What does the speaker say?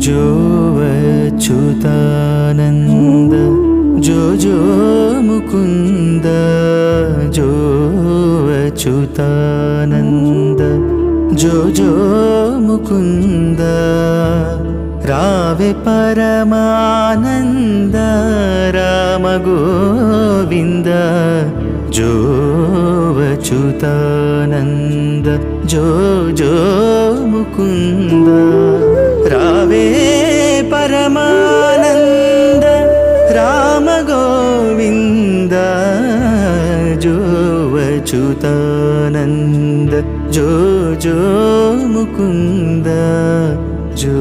जो अच्युतानंद जो मुकुंद जो अच्युतानंद जो मुकुंद रावे परमानंद राम गोविंद जो अच्युतानंद जो मुकुंद रावे परमानंद राम गोविंद जो अच्युतानंद जो मुकुंद जो